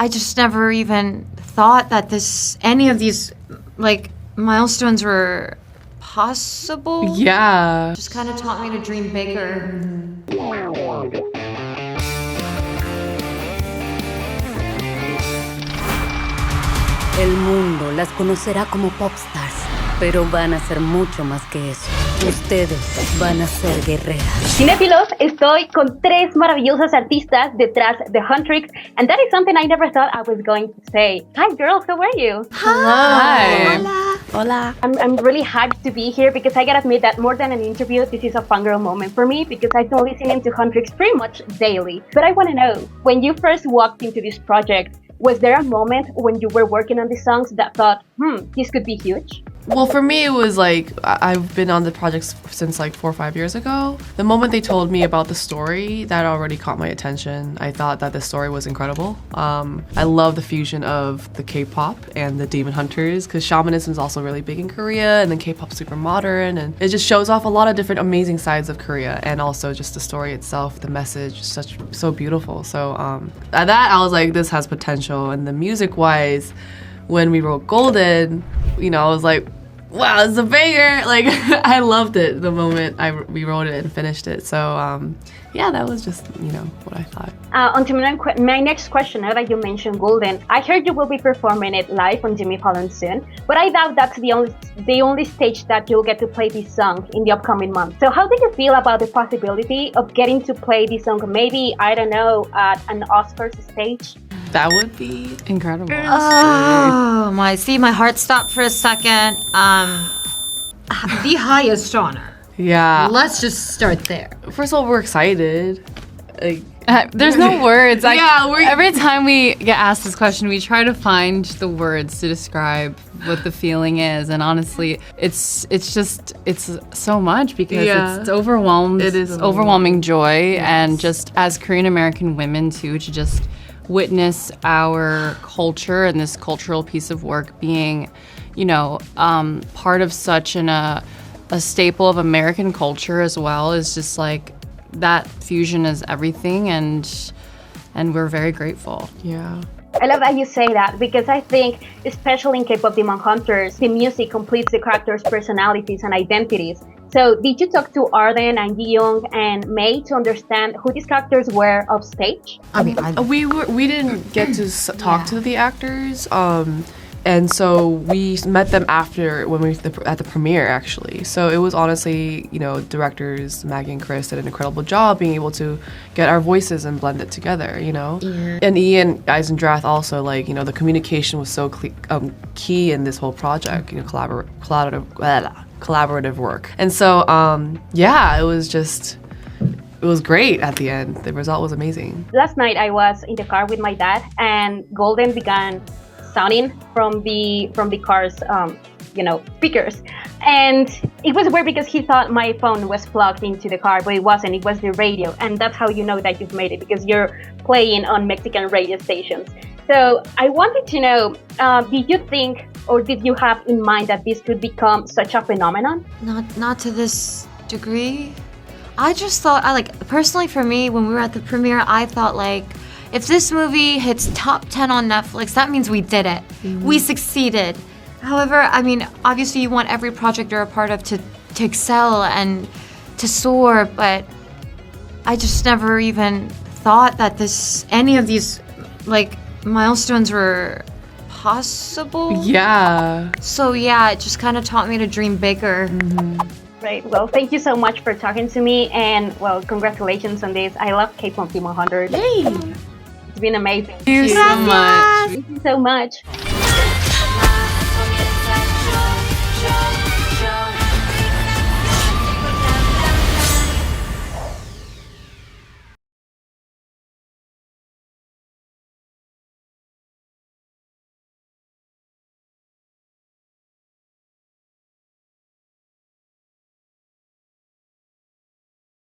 I just never even thought that any of these, like, milestones were possible. Yeah. Just kind of taught me to dream bigger. El mundo las conocerá como popstars, pero van a ser mucho más que eso. Ustedes van a ser guerreras. Cinéfilos, estoy con tres maravillosas artistas detrás de Huntrix, and that is something I never thought I was going to say. Hi girls, how are you? Hi. Hola. Hola. I'm really hyped to be here because I gotta admit that more than an interview, this is a fangirl moment for me because I've been listening to Huntrix pretty much daily. But I want to know, when you first walked into this project, was there a moment when you were working on these songs that thought, this could be huge? Well, for me, it was like, I've been on the projects since like 4 or 5 years ago. The moment they told me about the story, that already caught my attention. I thought that the story was incredible. I love the fusion of the K-pop and the demon hunters, because shamanism is also really big in Korea, and then K-pop's super modern, and it just shows off a lot of different amazing sides of Korea, and also just the story itself, the message, so beautiful. So at that, I was like, this has potential. And the music-wise, when we wrote Golden, you know, I was like, wow, it's a banger. Like, I loved it the moment we wrote it and finished it. So, yeah, that was just, you know, what I thought. On to my next question, now that you mentioned Golden, I heard you will be performing it live on Jimmy Fallon soon, but I doubt that's the only stage that you'll get to play this song in the upcoming month. So how do you feel about the possibility of getting to play this song, maybe, I don't know, at an Oscars stage? That would be incredible. Oh, my heart stopped for a second. The highest honor. Yeah. Let's just start there. First of all, we're excited. Like, there's no words. Yeah, every time we get asked this question, we try to find the words to describe what the feeling is, and honestly, it's so much because it's overwhelmed. It is overwhelming joy, and just as Korean American women too, to just witness our culture and this cultural piece of work being, you know, part of such a staple of American culture as well, is just like, that fusion is everything, and we're very grateful. Yeah. I love that you say that, because I think, especially in K-pop Demon Hunters, the music completes the characters' personalities and identities. So did you talk to Arden and Yeong and May to understand who these characters were off stage? I mean, we didn't get to talk to the actors, and so we met them after when we at the premiere, actually. So it was honestly, you know, directors Maggie and Chris did an incredible job being able to get our voices and blend it together, you know. Yeah. And Ian Eisendrath also, like, you know, the communication was so key in this whole project, you know, collaborative work. And so, yeah, it was great at the end. The result was amazing. Last night I was in the car with my dad, and Golden began sounding from the car's you know, speakers, and it was weird because he thought my phone was plugged into the car, but it wasn't. It was the radio, and that's how you know that you've made it, because you're playing on Mexican radio stations. So I wanted to know, did you think, or did you have in mind that this could become such a phenomenon? Not to this degree. I just thought, personally for me, when we were at the premiere, I thought, like, if this movie hits top 10 on Netflix, that means we did it. Mm-hmm. We succeeded. However, I mean, obviously you want every project you're a part of to excel and to soar, but I just never even thought that any of these, like, milestones were possible. Yeah. So yeah, it just kind of taught me to dream bigger. Mm-hmm. Great. Well, thank you so much for talking to me, and well, congratulations on this. I love K-pop Demon Hunters. Yay! It's been amazing. Thank you so much. Thank you so much.